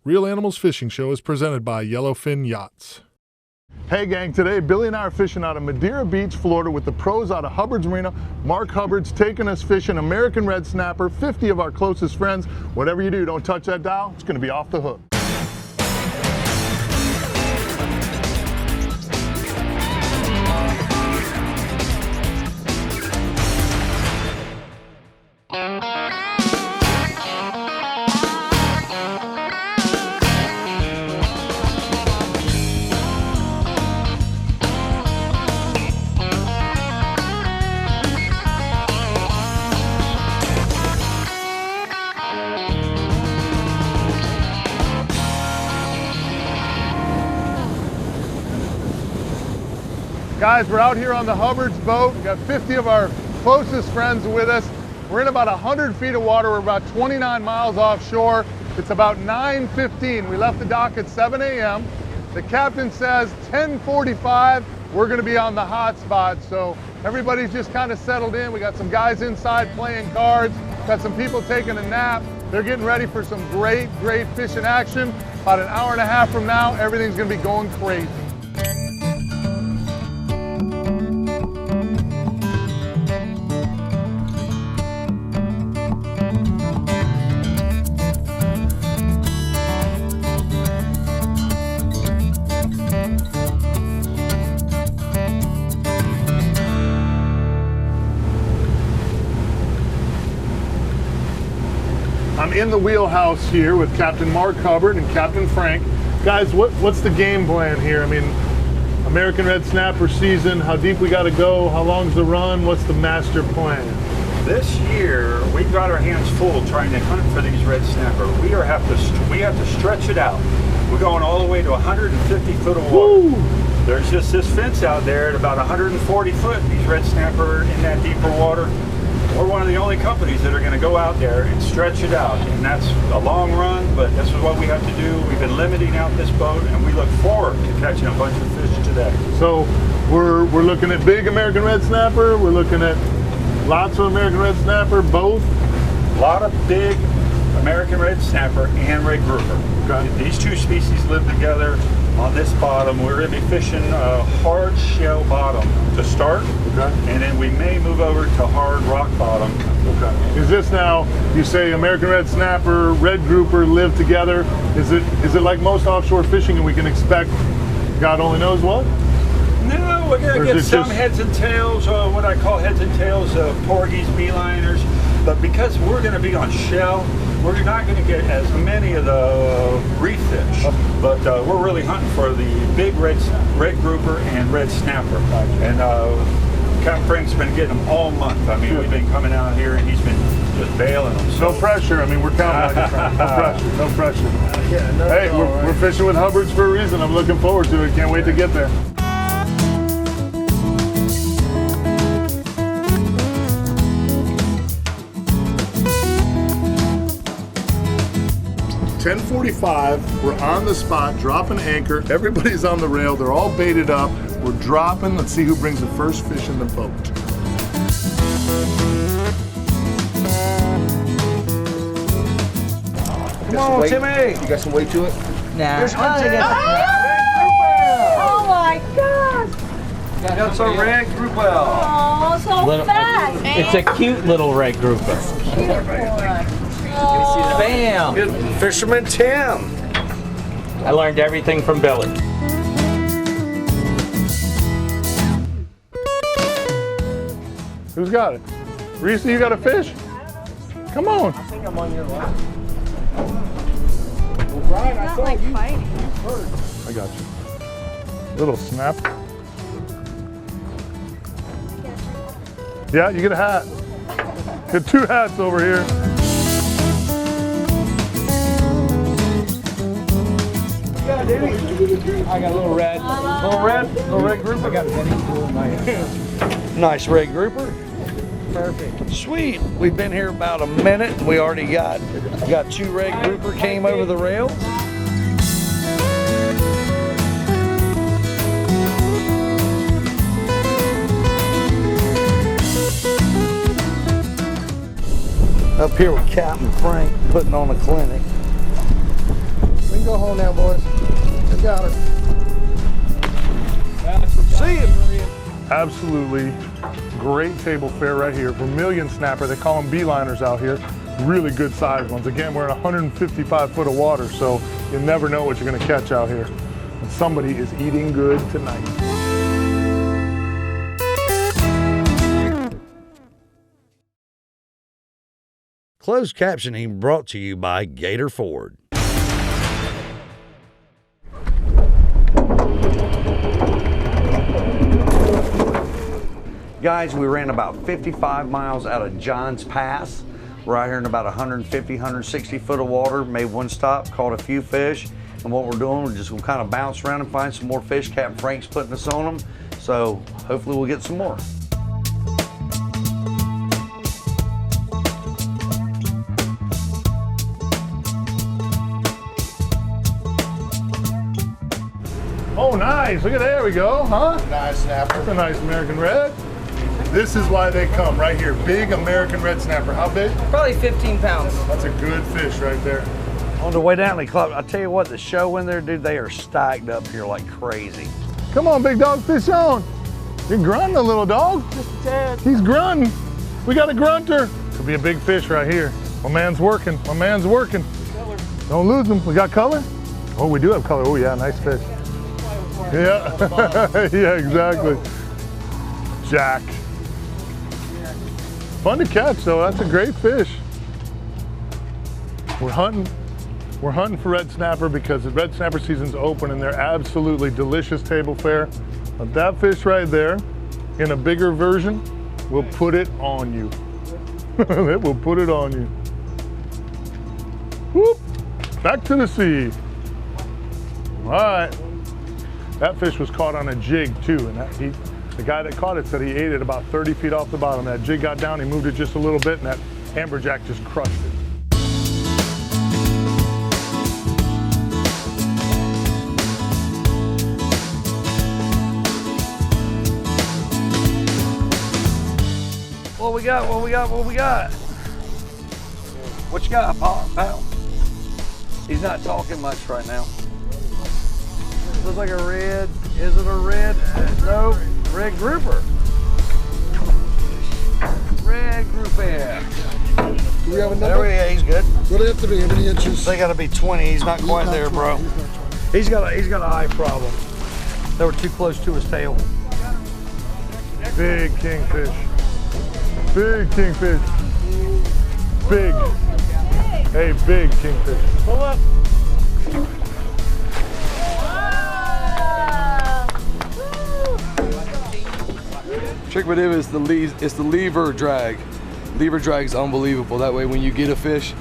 Real Animals Fishing Show is presented by Yellowfin Yachts. Hey gang, today Billy and I are fishing out of Madeira Beach, Florida with the pros out of Hubbard's Marina. Mark Hubbard's taking us fishing American red snapper, 50 of our closest friends. Whatever you do, don't touch that dial, it's gonna be off the hook. Guys, we're out here on the Hubbard's boat. We've got 50 of our closest friends with us. We're in about 100 feet of water. We're about 29 miles offshore. It's about 9:15. We left the dock at 7 a.m. The captain says 10:45, we're gonna be on the hot spot. So everybody's just kind of settled in. We got some guys inside playing cards. Got some people taking a nap. They're getting ready for some great fishing action. About an hour and a half from now, everything's gonna be going crazy. I'm in the wheelhouse here with Capt.Mark Hubbard and Captain Frank. Guys, what's the game plan here? I mean, American red snapper season, how deep we got to go, how long's the run, what's the master plan? This year, we've got our hands full trying to hunt for these red snapper. We have to stretch it out. We're going all the way to 150 foot of water. Woo! There's just this fence out there at about 140 foot. These red snapper in that deeper water. We're one of the only companies that are going to go out there and stretch it out, and that's a long run, but this is what we have to do. We've been limiting out this boat, and we look forward to catching a bunch of fish today. So we're looking at big American red snapper, we're looking at lots of American red snapper, both? A lot of big American red snapper and red grouper. Okay. These two species live together on this bottom. We're going to be fishing a hard shell bottom to start, okay, and then we may move over to hard rock bottom. Okay. Is this now, you say American red snapper, red grouper live together? Is it like most offshore fishing and we can expect God only knows what? No, we're going to get some heads and tails, what I call heads and tails, porgies, beeliners, but because we're going to be on shell, we're not going to get as many of the reef fish, but we're really hunting for the big red grouper and red snapper. And Captain Frank's been getting them all month. I mean, we've been coming out here and he's been just bailing them. So. No pressure. I mean, we're counting on you, Frank. No pressure. No pressure. Yeah, no, hey, we're fishing with Hubbard's for a reason. I'm looking forward to it. Can't wait to get there. .45, we're on the spot, dropping anchor. Everybody's on the rail. They're all baited up. We're dropping. Let's see who brings the first fish in the boat. Come on, Timmy. You got some weight to it? Nah. There's hunting. Oh my gosh! That's a red grouper. Oh, so fat. It's a cute little red grouper. Oh. Bam! Fisherman Tim. I learned everything from Billy. Who's got it? Reese, you got a fish? Come on. I think I'm on your line. Well, Brian, I saw you. I got you. Little snap. Yeah, you get a hat. Get two hats over here. I got a little red. Little red grouper. I got a in my hand. Nice red grouper. Perfect. Sweet. We've been here about a minute. We already got two red grouper came over the rails. Up here with Captain Frank putting on a clinic. Go home now, boys. I got her. See you. Absolutely great table fare right here. Vermilion snapper, they call them beeliners out here. Really good sized ones. Again, we're in 155 foot of water, so you never know what you're gonna catch out here. And somebody is eating good tonight. Closed captioning brought to you by Gator Ford. Guys, we ran about 55 miles out of Johns Pass. We're out here in about 150, 160 foot of water. Made one stop, caught a few fish. And what we're doing, we're just gonna kind of bounce around and find some more fish. Captain Frank's putting us on them. So hopefully we'll get some more. Oh, nice. Look at there we go, huh? Nice snapper. That's a nice American red. This is why they come right here. Big American red snapper. How big? Probably 15 pounds. That's a good fish right there. On the way down to the club, I tell you what, the show in there, dude, they are stacked up here like crazy. Come on, big dog, fish on. You're grunting a little dog. Just a tad. He's grunting. We got a grunter. Could be a big fish right here. My man's working. My man's working. Color. Don't lose him. We got color? Oh, we do have color. Oh, yeah, nice fish. Yeah, yeah, exactly. Jack. Fun to catch, though. That's a great fish. We're hunting for red snapper because the red snapper season's open and they're absolutely delicious table fare. But that fish right there, in a bigger version, will put it on you. It will put it on you. Whoop! Back to the sea. All right. That fish was caught on a jig too, and the guy that caught it said he ate it about 30 feet off the bottom. That jig got down, he moved it just a little bit, and that amberjack just crushed it. What we got, what we got, what we got? What you got, pal? He's not talking much right now. Looks like a red. Is it a red? No, red grouper. Red grouper. Do we have a There number? we go, he's good. What do they have to be? How many inches? They gotta be 20, he's not quite there, bro. He's got an eye problem. They were too close to his tail. Big kingfish. Big kingfish. Big. Hey, big kingfish. Pull up. Trick with him is it's the lever drag. Lever drag is unbelievable. That way when you get a fish,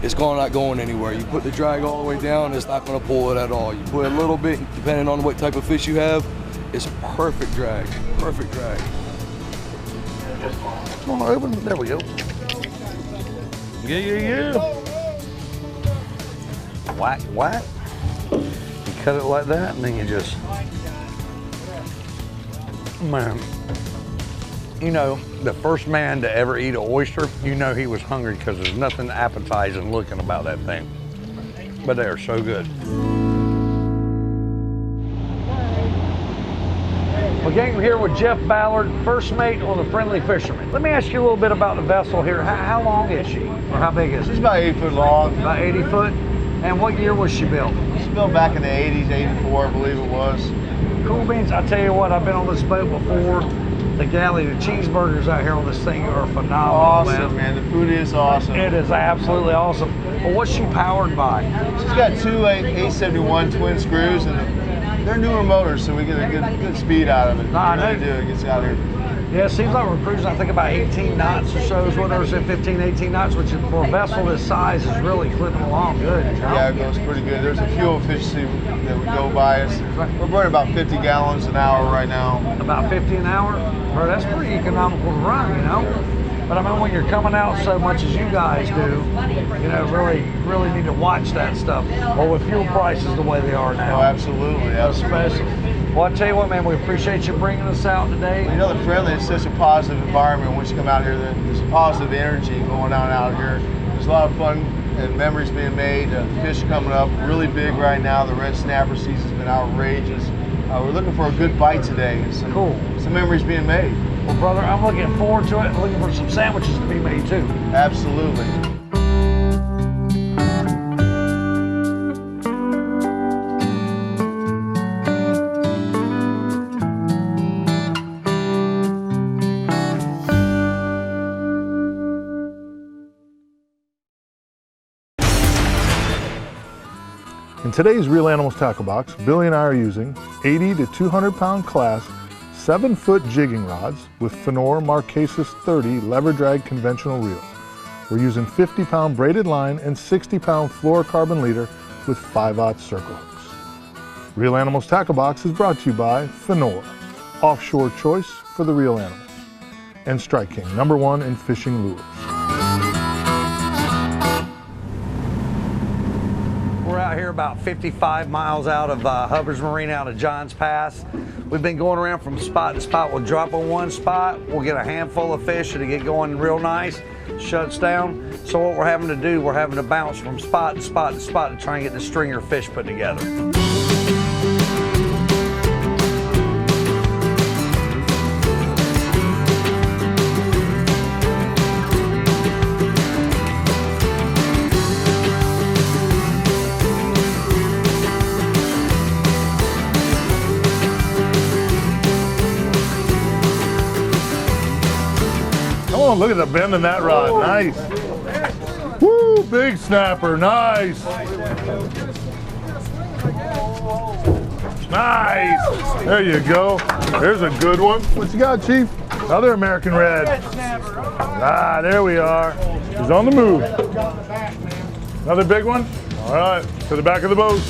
it's not going anywhere. You put the drag all the way down, it's not gonna pull it at all. You put a little bit, depending on what type of fish you have, it's perfect drag, perfect drag. Come on, open, there we go. Yeah. Whack, whack. You cut it like that and then you just, man. You know, the first man to ever eat an oyster, you know he was hungry because there's nothing appetizing looking about that thing. But they are so good. Well, gang, we're here with Jeff Ballard, first mate on the Friendly Fisherman. Let me ask you a little bit about the vessel here. How long is she? Or how big is it? She's about 8 foot long. About 80 foot? And what year was she built? She's built back in the 80s, 84, I believe it was. Cool beans, I tell you what, I've been on this boat before. The galley, the cheeseburgers out here on this thing are phenomenal. Awesome, man. The food is awesome. It is absolutely awesome. Well, what's she powered by? She's got two 871 twin screws, and they're newer motors, so we get a good speed out of it. I know. We really do. It gets out here. Yeah, it seems like we're cruising, I think, about 18 knots or so is what I said, 15, 18 knots, which for a vessel this size is really clipping along good. You know? Yeah, it goes pretty good. There's a fuel efficiency that would go by us. We're burning about 50 gallons an hour right now. About 50 an hour? Bro, that's pretty economical to run, you know? But I mean, when you're coming out so much as you guys do, you know, really need to watch that stuff. Well, with fuel prices the way they are now. Oh, absolutely. Especially. Well, I tell you what, man, we appreciate you bringing us out today. You know, the Friendly is such a positive environment once you come out here. There's a positive energy going on out here. There's a lot of fun and memories being made. Fish coming up really big right now. The red snapper season's been outrageous. We're looking for a good bite today and some memories being made. Well, brother, I'm looking forward to it and looking for some sandwiches to be made too. Absolutely. In today's Real Animals Tackle Box, Billy and I are using 80 to 200 pound class 7-foot jigging rods with Finor Marquesas 30 lever drag conventional reels. We're using 50 pound braided line and 60 pound fluorocarbon leader with 5/0 circle hooks. Real Animals Tackle Box is brought to you by Finor, offshore choice for the real animals, and Strike King, #1 in fishing lures. We're out here about 55 miles out of Hubbard's Marina, out of Johns Pass. We've been going around from spot to spot. We'll drop on one spot, we'll get a handful of fish and it get going real nice, shuts down. So what we're having to do, we're having to bounce from spot to spot to spot to try and get the stringer fish put together. Oh, look at the bend in that rod. Nice. Woo, big snapper. Nice. Nice. There you go. There's a good one. What you got, Chief? Another American red. Ah, there we are. He's on the move. Another big one? All right, to the back of the boat.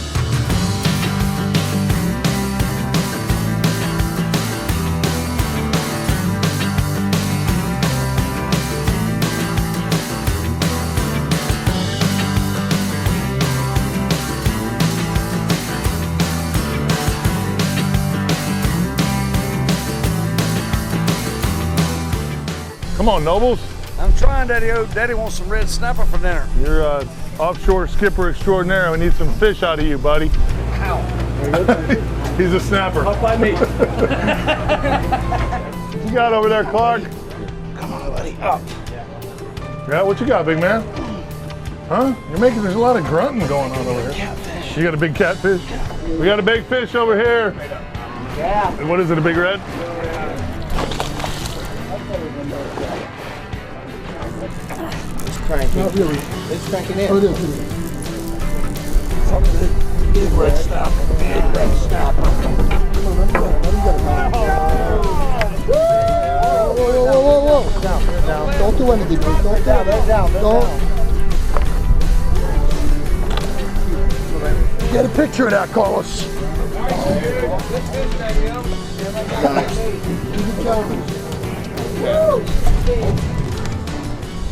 Come on, Nobles. I'm trying, Daddy. Daddy wants some red snapper for dinner. You're offshore skipper extraordinaire. We need some fish out of you, buddy. Ow. He's a snapper. Up by me. What you got over there, Clark? Come on, buddy. Up. Yeah, what you got, big man? Huh? There's a lot of grunting going on over here. Catfish. You got a big catfish? We got a big fish over here. Yeah. What is it, a big red? Not really. It's cranking in. Oh, it is. Big red snapper. Big red snapper. Whoa. Down. Don't do anything, please. Don't do it. Down. Get a picture of that, Carlos.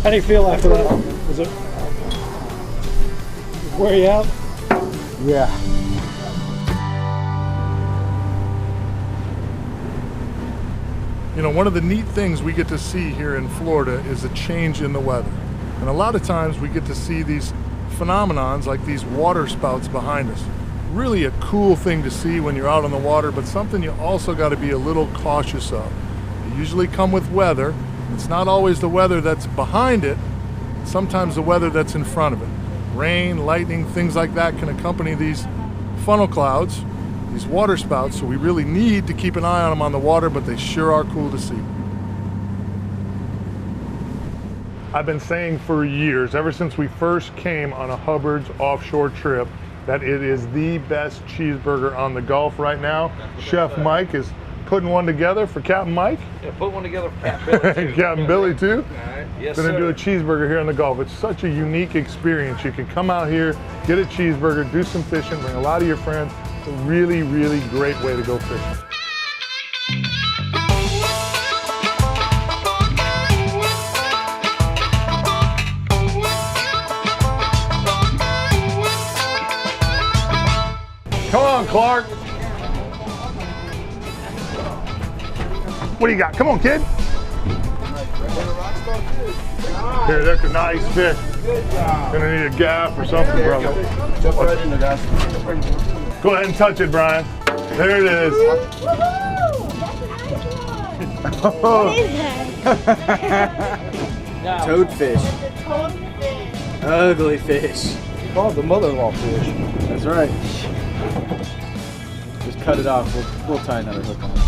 How do you feel after that? Was it wear you out? Yeah. You know, one of the neat things we get to see here in Florida is a change in the weather. And a lot of times we get to see these phenomenons like these water spouts behind us. Really a cool thing to see when you're out on the water, but something you also got to be a little cautious of. They usually come with weather. It's not always the weather that's behind it, sometimes the weather that's in front of it. Rain, lightning, things like that can accompany these funnel clouds, these water spouts, so we really need to keep an eye on them on the water, but they sure are cool to see. I've been saying for years, ever since we first came on a Hubbard's offshore trip, that it is the best cheeseburger on the Gulf right now. Chef Mike is putting one together for Captain Mike. Yeah, put one together for Captain Billy too. Captain Billy too. All right. Yes, Gonna sir. do a cheeseburger here in the Gulf. It's such a unique experience. You can come out here, get a cheeseburger, do some fishing, bring a lot of your friends. It's a really, really great way to go fishing. Come on, Clark. What do you got? Come on, kid. Here, there's a nice fish. Gonna need a gaff or something, brother. Jump right in there, guys. Go ahead and touch it, Brian. There it is. What is that? Toadfish. Ugly fish. Oh, the mother-in-law fish. That's right. Just cut it off. We'll tie another hook on it.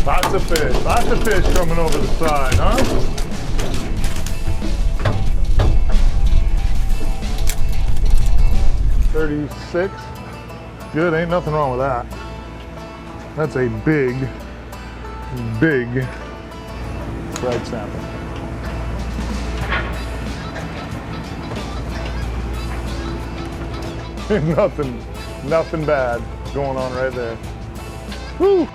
Lots of fish coming over the side, huh? $36. Good, ain't nothing wrong with that. That's a big red snapper. Nothing bad going on right there. Woo!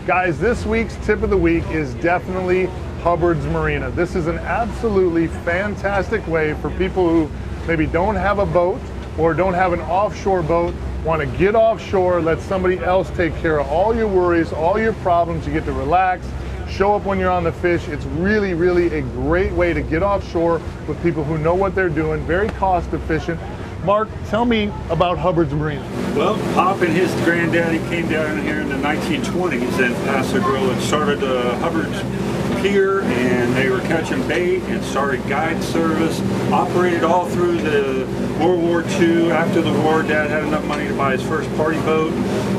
Guys, this week's tip of the week is definitely Hubbard's Marina. This is an absolutely fantastic way for people who maybe don't have a boat or don't have an offshore boat, want to get offshore, let somebody else take care of all your worries, all your problems. You get to relax, show up when you're on the fish. It's really, really a great way to get offshore with people who know what they're doing, very cost efficient. Mark, tell me about Hubbard's Marina. Well, Pop and his granddaddy came down here in the 1920s in Pasadena and started Hubbard's Pier, and they were catching bait and started guide service, operated all through the World War II. After the war, Dad had enough money to buy his first party boat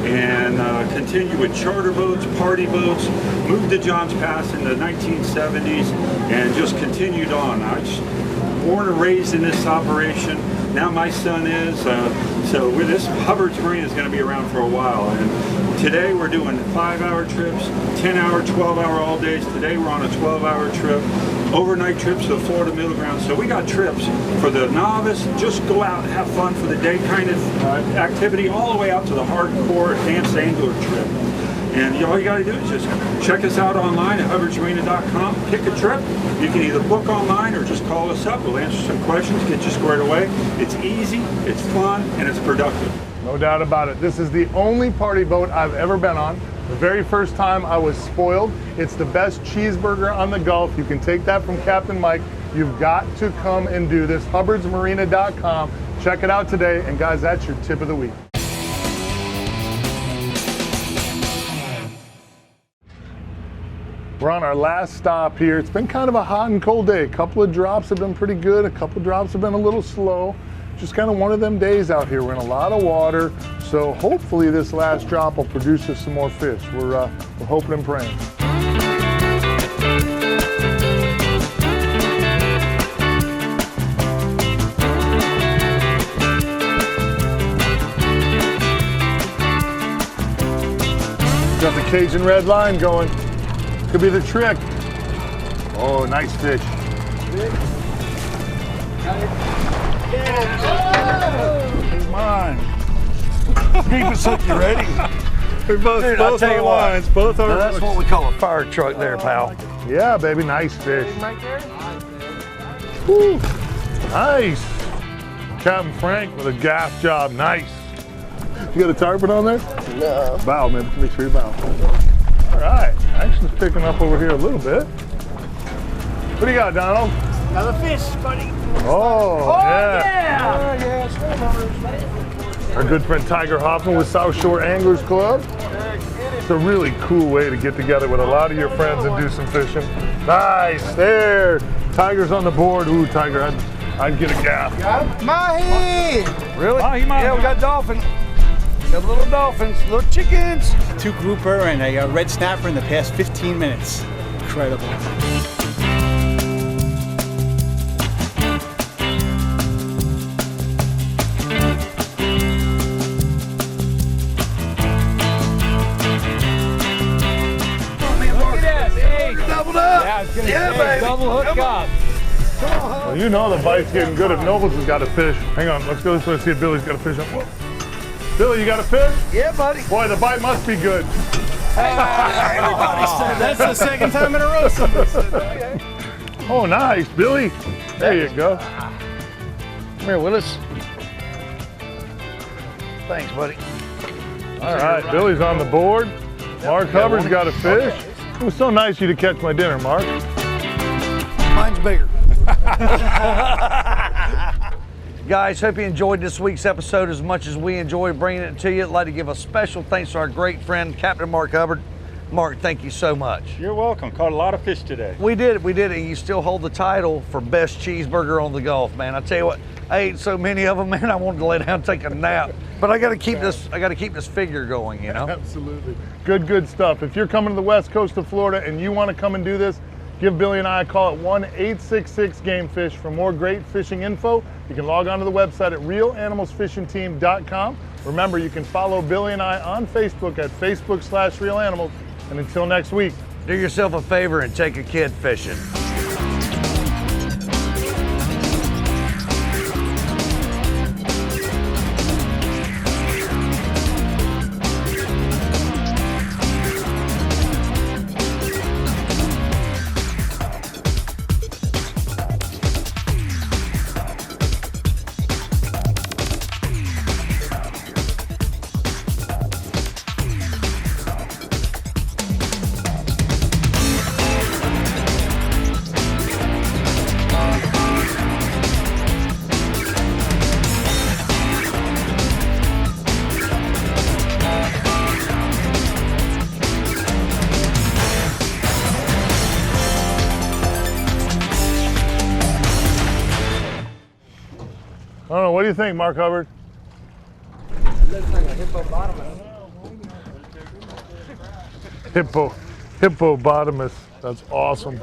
and continued with charter boats, party boats, moved to Johns Pass in the 1970s and just continued on. I was born and raised in this operation. Now my son is, so with this Hubbard's Marina is going to be around for a while. And today we're doing 5-hour trips, 10-hour, 12-hour all days. Today we're on a 12-hour trip, overnight trips to the Florida Middle Ground. So we got trips for the novice, just go out and have fun for the day kind of activity, all the way out to the hardcore advanced angler trip. And all you got to do is just check us out online at hubbardsmarina.com, pick a trip. You can either book online or just call us up. We'll answer some questions, get you squared away. It's easy, it's fun, and it's productive. No doubt about it. This is the only party boat I've ever been on. The very first time I was spoiled. It's the best cheeseburger on the Gulf. You can take that from Captain Mike. You've got to come and do this. hubbardsmarina.com. Check it out today. And guys, that's your tip of the week. We're on our last stop here. It's been kind of a hot and cold day. A couple of drops have been pretty good. A couple of drops have been a little slow. Just kind of one of them days out here. We're in a lot of water. So hopefully this last drop will produce us some more fish. We're hoping and praying. Got the Cajun red line going. Could be the trick. Oh, nice fish. He's mine. Keep it so you ready. We're both on lines. Both are. Now that's what we call a fire truck there, pal. Yeah, baby, nice fish. Woo. Nice. Captain Frank with a gaff job. Nice. You got a tarpon on there? No. Bow, man. Make sure you bow. All right, action's picking up over here a little bit. What do you got, Donald? Another fish, buddy. Oh yeah. Our good friend Tiger Hoffman with South Shore Anglers Club. It's a really cool way to get together with a lot of your friends and do some fishing. Nice, there. Tiger's on the board. Ooh, Tiger, I'd get a gaff. Mahi! Really? Yeah, we got dolphins. Got little dolphins, little chickens. 2 grouper and a red snapper in the past 15 minutes. Incredible. Yeah, baby. Double hook up. Well, you know the bite's getting good if Nobles has got a fish. Hang on, let's go this way and see if Billy's got a fish. Whoa. Billy, you got a fish? Yeah, buddy. Boy, the bite must be good. Everybody said that's the second time in a row somebody said that. Oh, nice, Billy. There you go. Come here, Willis. Thanks, buddy. All right, Billy's on the board. Mark Hubbard's got a fish. It was so nice of you to catch my dinner, Mark. Mine's bigger. Guys, hope you enjoyed this week's episode as much as we enjoyed bringing it to you. I'd like to give a special thanks to our great friend, Capt.Mark Hubbard. Mark, thank you so much. You're welcome. Caught a lot of fish today. We did, and you still hold the title for best cheeseburger on the Gulf, man. I tell you what, I ate so many of them, man, I wanted to lay down and take a nap. But I gotta keep this figure going, you know? Absolutely. Good stuff. If you're coming to the west coast of Florida and you want to come and do this, give Billy and I a call at 1-866-GAME-FISH. For more great fishing info, you can log on to the website at realanimalsfishingteam.com. Remember, you can follow Billy and I on Facebook at Facebook/RealAnimals. And until next week, do yourself a favor and take a kid fishing. I don't know, what do you think, Mark Hubbard? Looks like a hippopotamus. Hippopotamus. That's awesome.